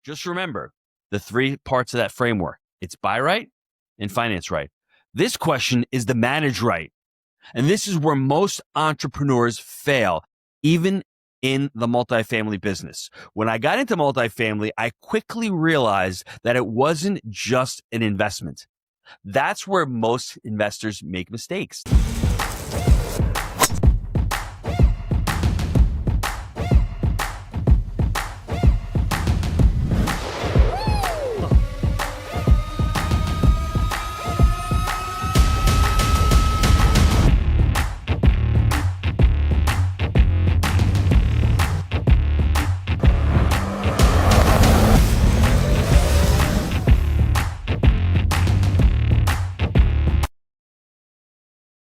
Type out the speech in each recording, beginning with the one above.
Just remember the three parts of that framework. It's buy right and finance right. This question is the manage right. And this is where most entrepreneurs fail, even in the multifamily business. When I got into multifamily, I quickly realized that it wasn't just an investment. That's where most investors make mistakes.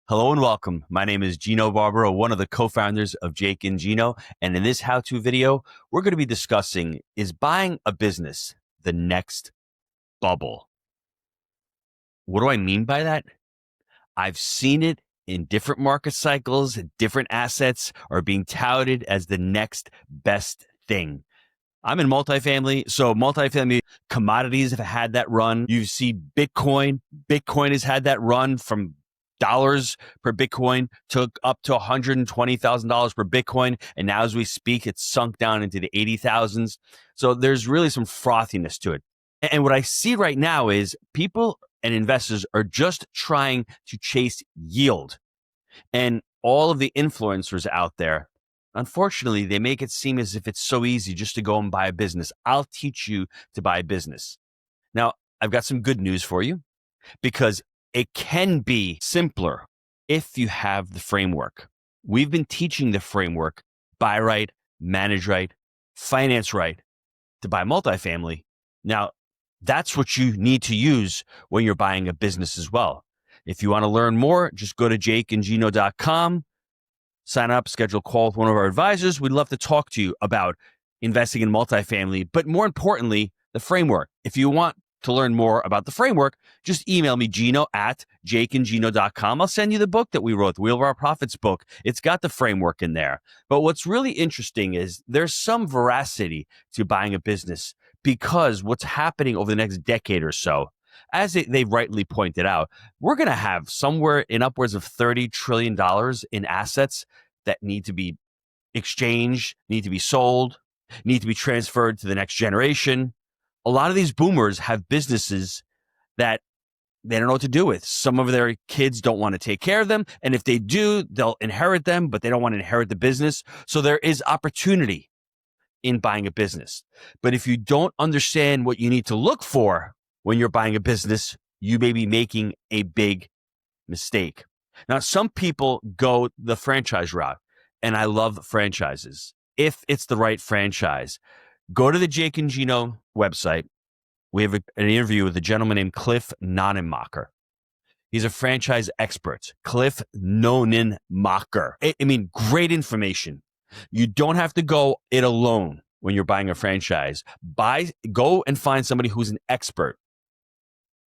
Hello and welcome. My name is Gino Barbaro, one of the co-founders of Jake and Gino. And in this how-to video, we're going to be discussing, is buying a business the next bubble? What do I mean by that? I've seen it in different market cycles. Different assets are being touted as the next best thing. I'm in multifamily, so multifamily commodities have had that run. You see Bitcoin. Bitcoin has had that run from dollars per Bitcoin took up to $120,000 per Bitcoin. And now as we speak, it's sunk down into the 80,000s. So there's really some frothiness to it. And what I see right now is people and investors are just trying to chase yield. And all of the influencers out there, unfortunately, they make it seem as if it's so easy just to go and buy a business. I'll teach you to buy a business. Now, I've got some good news for you, because it can be simpler if you have the framework. We've been teaching the framework, buy right, manage right, finance right, to buy multifamily. Now, that's what you need to use when you're buying a business as well. If you want to learn more, just go to jakeandgino.com, sign up, schedule a call with one of our advisors. We'd love to talk to you about investing in multifamily, but more importantly, the framework. If you want to learn more about the framework, just email me, Gino@jakeandgino.com. I'll send you the book that we wrote, the Wheel of Our Profits book. It's got the framework in there. But what's really interesting is there's some veracity to buying a business, because what's happening over the next decade or so, as they rightly pointed out, we're going to have somewhere in upwards of $30 trillion in assets that need to be exchanged, need to be sold, need to be transferred to the next generation. A lot of these boomers have businesses that they don't know what to do with. Some of their kids don't want to take care of them. And if they do, they'll inherit them, but they don't want to inherit the business. So there is opportunity in buying a business. But if you don't understand what you need to look for when you're buying a business, you may be making a big mistake. Now, some people go the franchise route, and I love franchises. If it's the right franchise, go to the Jake and Gino website. We have an interview with a gentleman named Cliff Nonenmacher. He's a franchise expert. Cliff Nonenmacher. I mean, great information. You don't have to go it alone when you're buying a franchise. Go and find somebody who's an expert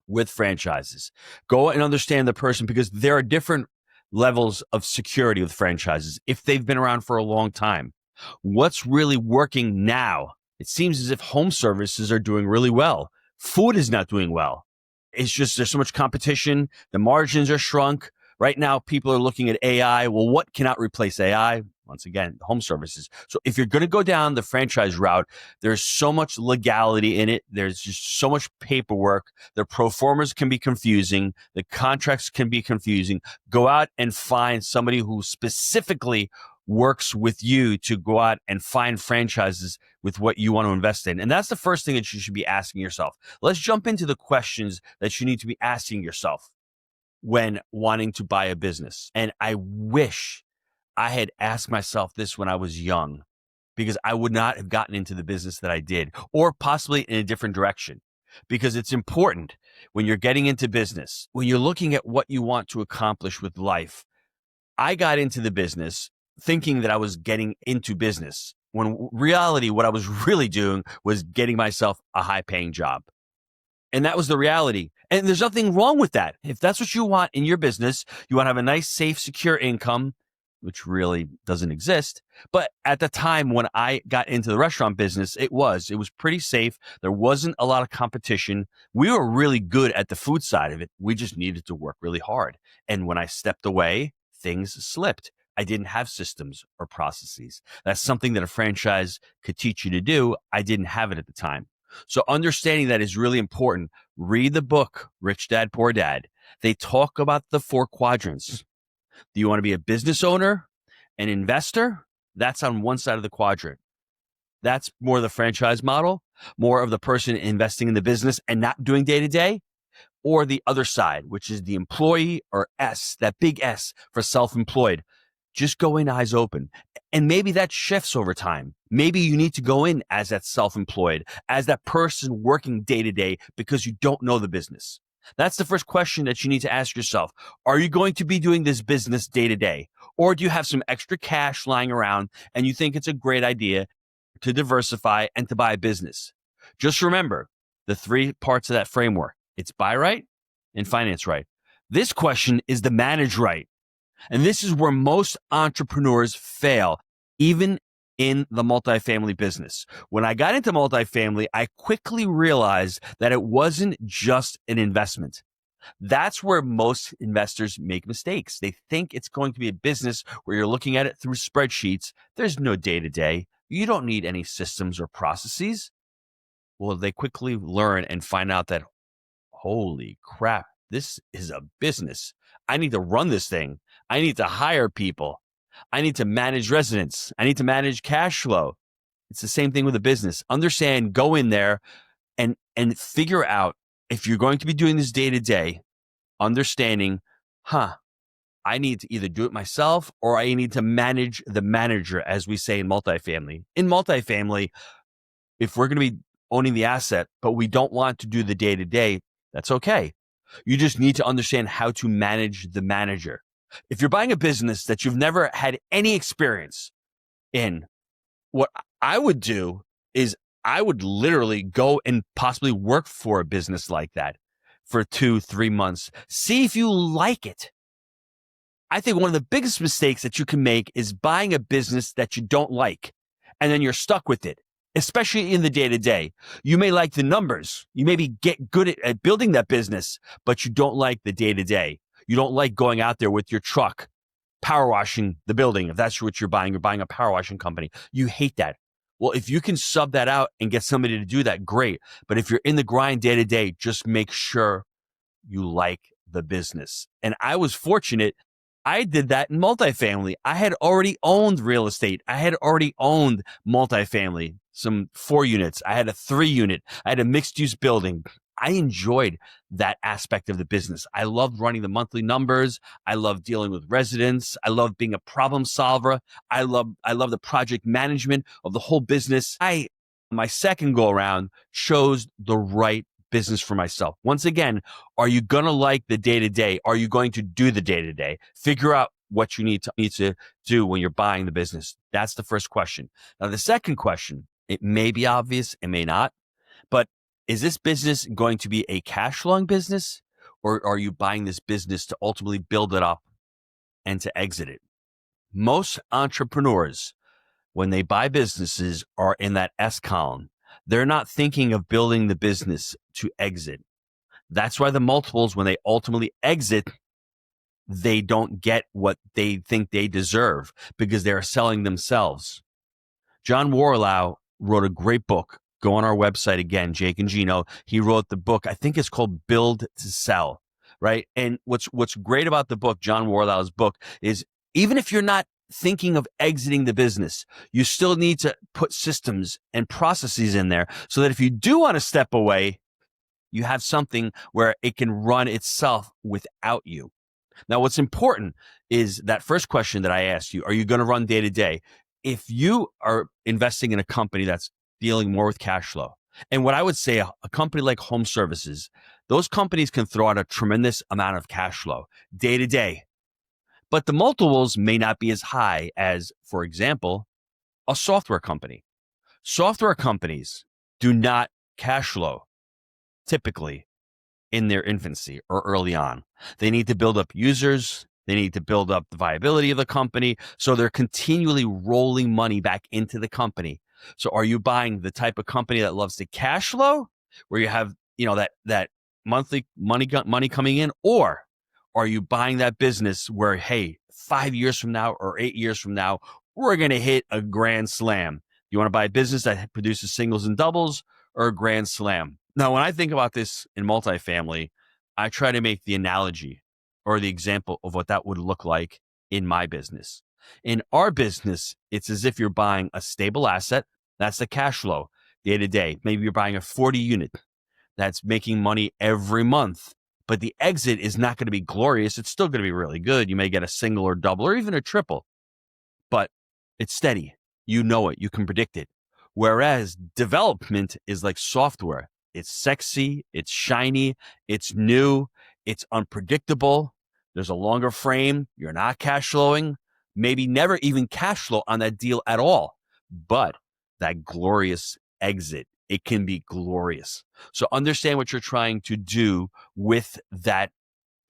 with franchises. Go and understand the person, because there are different levels of security with franchises if they've been around for a long time. What's really working now? It seems as if home services are doing really well. Food is not doing well. It's just there's so much competition. The margins are shrunk. Right now, people are looking at AI. Well, what cannot replace AI? Once again, home services. So if you're going to go down the franchise route, there's so much legality in it. There's just so much paperwork. The pro formas can be confusing. The contracts can be confusing. Go out and find somebody who specifically works with you to go out and find franchises with what you want to invest in. And that's the first thing that you should be asking yourself. Let's jump into the questions that you need to be asking yourself when wanting to buy a business. And I wish I had asked myself this when I was young, because I would not have gotten into the business that I did, or possibly in a different direction. Because it's important when you're getting into business, when you're looking at what you want to accomplish with life. I got into the business thinking that I was getting into business, when reality, what I was really doing was getting myself a high-paying job. And that was the reality. And there's nothing wrong with that. If that's what you want in your business, you want to have a nice, safe, secure income, which really doesn't exist. But at the time when I got into the restaurant business, it was pretty safe. There wasn't a lot of competition. We were really good at the food side of it. We just needed to work really hard. And when I stepped away, things slipped. I didn't have systems or processes. That's something that a franchise could teach you to do. I didn't have it at the time. So understanding that is really important. Read the book, Rich Dad, Poor Dad. They talk about the 4 quadrants. Do you want to be a business owner, an investor? That's on one side of the quadrant. That's more the franchise model, more of the person investing in the business and not doing day to day, or the other side, which is the employee, or S, that big S for self-employed. Just go in eyes open. And maybe that shifts over time. Maybe you need to go in as that self-employed, as that person working day to day because you don't know the business. That's the first question that you need to ask yourself. Are you going to be doing this business day to day? Or do you have some extra cash lying around and you think it's a great idea to diversify and to buy a business? Just remember the 3 parts of that framework. It's buy right and finance right. This question is the manage right. And this is where most entrepreneurs fail, even in the multifamily business. When I got into multifamily, I quickly realized that it wasn't just an investment. That's where most investors make mistakes. They think it's going to be a business where you're looking at it through spreadsheets. There's no day-to-day. You don't need any systems or processes. Well, they quickly learn and find out that, holy crap, this is a business. I need to run this thing. I need to hire people. I need to manage residents. I need to manage cash flow. It's the same thing with a business. Understand, go in there and figure out if you're going to be doing this day to day, understanding, I need to either do it myself or I need to manage the manager, as we say in multifamily. In multifamily, if we're going to be owning the asset, but we don't want to do the day to day, that's okay. You just need to understand how to manage the manager. If you're buying a business that you've never had any experience in, what I would do is I would literally go and possibly work for a business like that for 2-3 months. See if you like it. I think one of the biggest mistakes that you can make is buying a business that you don't like, and then you're stuck with it, especially in the day-to-day. You may like the numbers. You maybe get good at building that business, but you don't like the day-to-day. You don't like going out there with your truck, power washing the building. If that's what you're buying a power washing company. You hate that. Well, if you can sub that out and get somebody to do that, great. But if you're in the grind day to day, just make sure you like the business. And I was fortunate. I did that in multifamily. I had already owned real estate. I had already owned multifamily, some 4 units. I had a 3 unit. I had a mixed use building. I enjoyed that aspect of the business. I loved running the monthly numbers. I loved dealing with residents. I loved being a problem solver. I love the project management of the whole business. My second go around chose the right business for myself. Once again, are you going to like the day to day? Are you going to do the day to day? Figure out what you need to do when you're buying the business. That's the first question. Now, the second question, it may be obvious, it may not, but is this business going to be a cash flowing business, or are you buying this business to ultimately build it up and to exit it? Most entrepreneurs, when they buy businesses, are in that S column. They're not thinking of building the business to exit. That's why the multiples, when they ultimately exit, they don't get what they think they deserve because they're selling themselves. John Warlow wrote a great book. Go on our website again, Jake and Gino. He wrote the book. I think it's called Build to Sell, right? And what's great about the book, John Warlow's book, is even if you're not thinking of exiting the business, you still need to put systems and processes in there so that if you do want to step away, you have something where it can run itself without you. Now, what's important is that first question that I asked you, are you going to run day to day? If you are investing in a company that's dealing more with cash flow, and what I would say, a company like Home Services, those companies can throw out a tremendous amount of cash flow day to day, but the multiples may not be as high as, for example, a software company. Software companies do not cash flow typically in their infancy or early on. They need to build up users They need to build up the viability of the company. So they're continually rolling money back into the company. So are you buying the type of company that loves the cash flow, where you have, that monthly money coming in, or are you buying that business where, hey, 5 years from now or 8 years from now, we're going to hit a grand slam? You want to buy a business that produces singles and doubles, or a grand slam? Now, when I think about this in multifamily, I try to make the analogy or the example of what that would look like in my business. In our business, it's as if you're buying a stable asset. That's the cash flow day to day. Maybe you're buying a 40 unit that's making money every month, but the exit is not going to be glorious. It's still going to be really good. You may get a single or double or even a triple, but it's steady. You know it. You can predict it. Whereas development is like software. It's sexy. It's shiny. It's new. It's unpredictable. There's a longer frame. You're not cash flowing. Maybe never even cash flow on that deal at all. But that glorious exit, it can be glorious. So understand what you're trying to do with that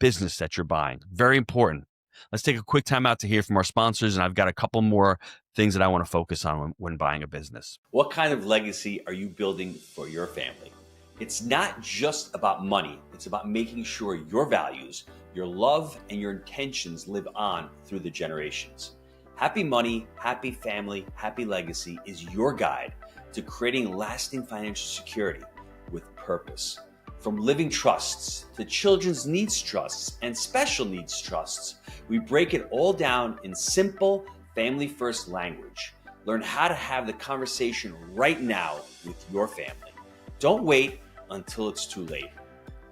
business that you're buying. Very important. Let's take a quick time out to hear from our sponsors, and I've got a couple more things that I want to focus on when buying a business. What kind of legacy are you building for your family? It's not just about money. It's about making sure your values, your love, and your intentions live on through the generations. Happy Money, Happy Family, Happy Legacy is your guide to creating lasting financial security with purpose. From living trusts to children's needs trusts and special needs trusts, we break it all down in simple, family-first language. Learn how to have the conversation right now with your family. Don't wait until it's too late.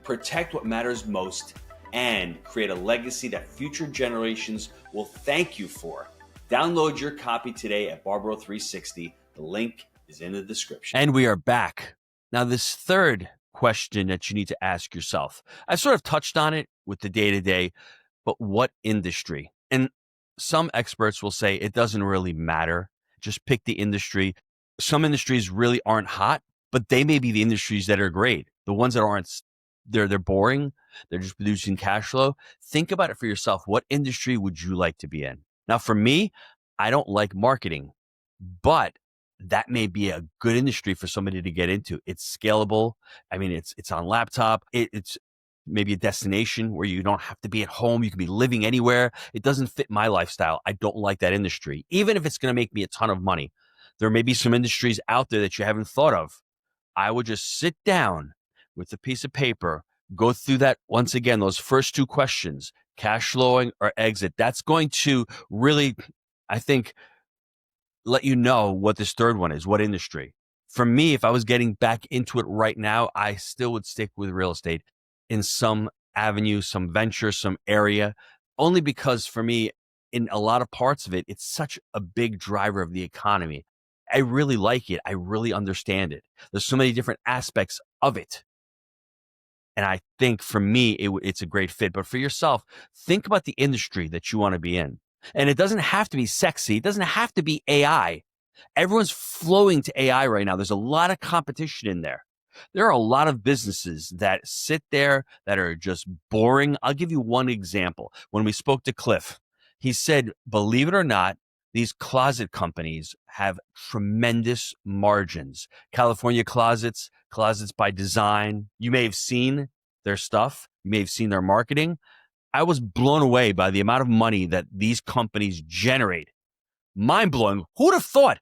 Protect what matters most and create a legacy that future generations will thank you for. Download your copy today at Barbaro 360. The link is in the description. And we are back. Now, this third question that you need to ask yourself, I sort of touched on it with the day-to-day, but what industry? And some experts will say it doesn't really matter. Just pick the industry. Some industries really aren't hot, but they may be the industries that are great. The ones that aren't, they're boring. They're just producing cash flow. Think about it for yourself. What industry would you like to be in? Now, for me, I don't like marketing, but that may be a good industry for somebody to get into. It's scalable. I mean, it's on laptop. It's maybe a destination where you don't have to be at home. You can be living anywhere. It doesn't fit my lifestyle. I don't like that industry, even if it's going to make me a ton of money. There may be some industries out there that you haven't thought of. I would just sit down with a piece of paper, go through that once again, those first two questions, cash flowing or exit. That's going to really, I think, let you know what this third one is, what industry. For me, if I was getting back into it right now, I still would stick with real estate in some avenue, some venture, some area, only because for me, in a lot of parts of it, it's such a big driver of the economy. I really like it. I really understand it. There's so many different aspects of it. And I think for me, it's a great fit. But for yourself, think about the industry that you want to be in. And it doesn't have to be sexy. It doesn't have to be AI. Everyone's flowing to AI right now. There's a lot of competition in there. There are a lot of businesses that sit there that are just boring. I'll give you one example. When we spoke to Cliff, he said, believe it or not, these closet companies have tremendous margins. California Closets, Closets by Design. You may have seen their stuff. You may have seen their marketing. I was blown away by the amount of money that these companies generate. Mind blowing. Who would have thought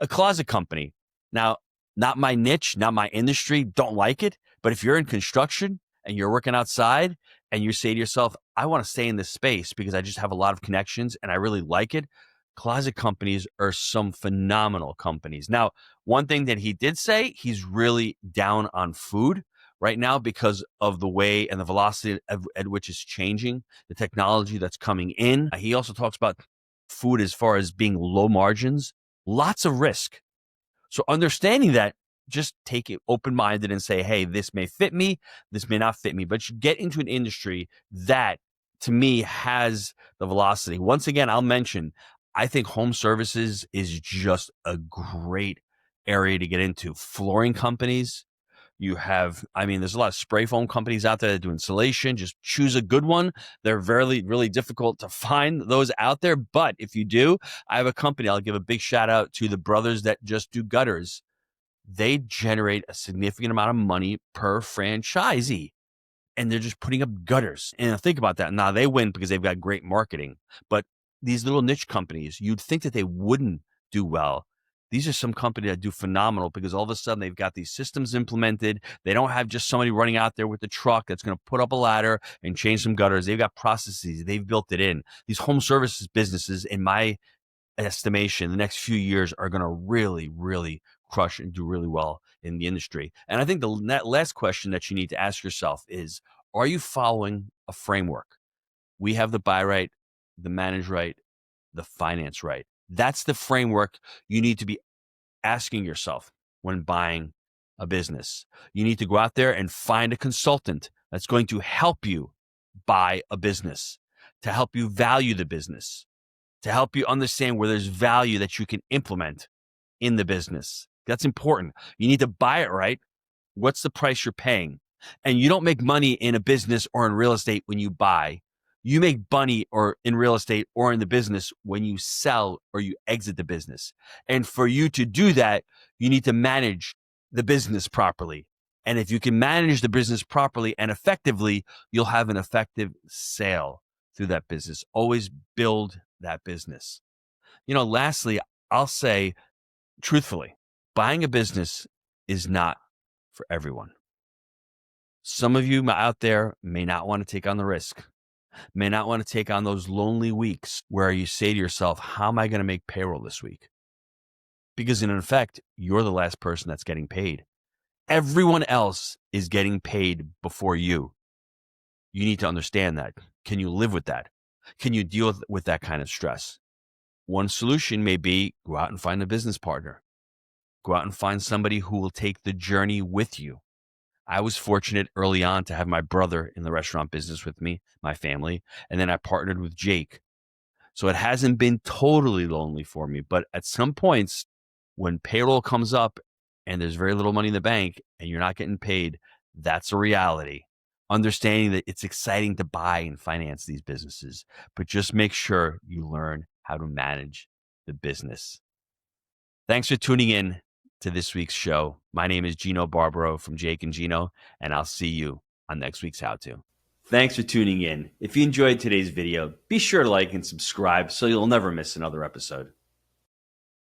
a closet company? Now, not my niche, not my industry, don't like it. But if you're in construction and you're working outside and you say to yourself, I want to stay in this space because I just have a lot of connections and I really like it. Closet companies are some phenomenal companies. Now, one thing that he did say, he's really down on food right now because of the way and the velocity at which it's changing, the technology that's coming in. He also talks about food as far as being low margins, lots of risk. So understanding that, just take it open-minded and say, hey, this may fit me, this may not fit me, but you get into an industry that, to me, has the velocity. Once again, I'll mention, I think home services is just a great area to get into. Flooring companies, You have, I mean, there's a lot of spray foam companies out there that do insulation. Just choose a good one. They're really difficult to find those out there. But if you do, I have a company. I'll give a big shout out to the brothers that just do gutters. They generate a significant amount of money per franchisee, and they're just putting up gutters. And think about that. Now they win because they've got great marketing, but these little niche companies, you'd think that they wouldn't do well. These are some companies that do phenomenal because all of a sudden they've got these systems implemented. They don't have just somebody running out there with the truck that's going to put up a ladder and change some gutters. They've got processes. They've built it in. These home services businesses, in my estimation, the next few years are going to really crush and do really well in the industry. And I think the last question that you need to ask yourself is, are you following a framework? We have the buy right, the manage right, the finance right. That's the framework you need to be asking yourself when buying a business. You need to go out there and find a consultant that's going to help you buy a business, to help you value the business, to help you understand where there's value that you can implement in the business. That's important. You need to buy it right. What's the price you're paying? And you don't make money in a business or in real estate when you buy. You make money or in real estate or in the business when you sell or you exit the business. And for you to do that, you need to manage the business properly. And if you can manage the business properly and effectively, you'll have an effective sale through that business. Always build that business. Lastly, I'll say truthfully, buying a business is not for everyone. Some of you out there may not want to take on the risk, may not want to take on those lonely weeks where you say to yourself, how am I going to make payroll this week? Because in effect, you're the last person that's getting paid. Everyone else is getting paid before you. You need to understand that. Can you live with that? Can you deal with that kind of stress? One solution may be go out and find a business partner. Go out and find somebody who will take the journey with you. I was fortunate early on to have my brother in the restaurant business with me, my family, and then I partnered with Jake. So it hasn't been totally lonely for me, but at some points when payroll comes up and there's very little money in the bank and you're not getting paid, that's a reality. Understanding that it's exciting to buy and finance these businesses, but just make sure you learn how to manage the business. Thanks for tuning in to this week's show. My name is Gino Barbaro from Jake and Gino, and I'll see you on next week's How To. Thanks for tuning in. If you enjoyed today's video, be sure to like and subscribe so you'll never miss another episode.